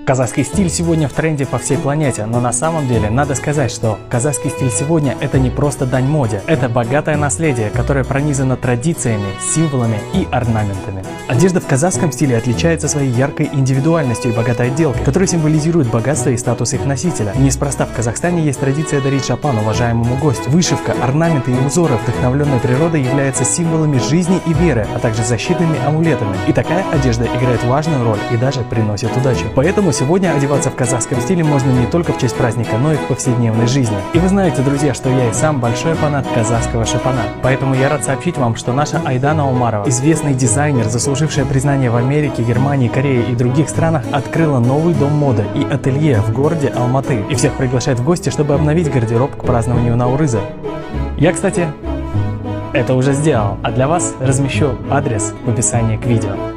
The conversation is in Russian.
Казахский стиль сегодня в тренде по всей планете, но на самом деле надо сказать, что казахский стиль сегодня это не просто дань моде, это богатое наследие, которое пронизано традициями, символами и орнаментами. Одежда в казахском стиле отличается своей яркой индивидуальностью и богатой отделкой, которая символизирует богатство и статус их носителя. Неспроста в Казахстане есть традиция дарить шапан уважаемому гостю. Вышивка, орнаменты и узоры, вдохновленные природой, являются символами жизни и веры, а также защитными амулетами. И такая одежда играет важную роль и даже приносит удачу. Поэтому сегодня одеваться в казахском стиле можно не только в честь праздника, но и в повседневной жизни. И вы знаете, друзья, что я и сам большой фанат казахского шапана. Поэтому я рад сообщить вам, что наша Айдана Умарова, известный дизайнер, заслужившая признание в Америке, Германии, Корее и других странах, открыла новый дом моды и ателье в городе Алматы. И всех приглашает в гости, чтобы обновить гардероб к празднованию Наурыза. Я, кстати, это уже сделал, а для вас размещу адрес в описании к видео.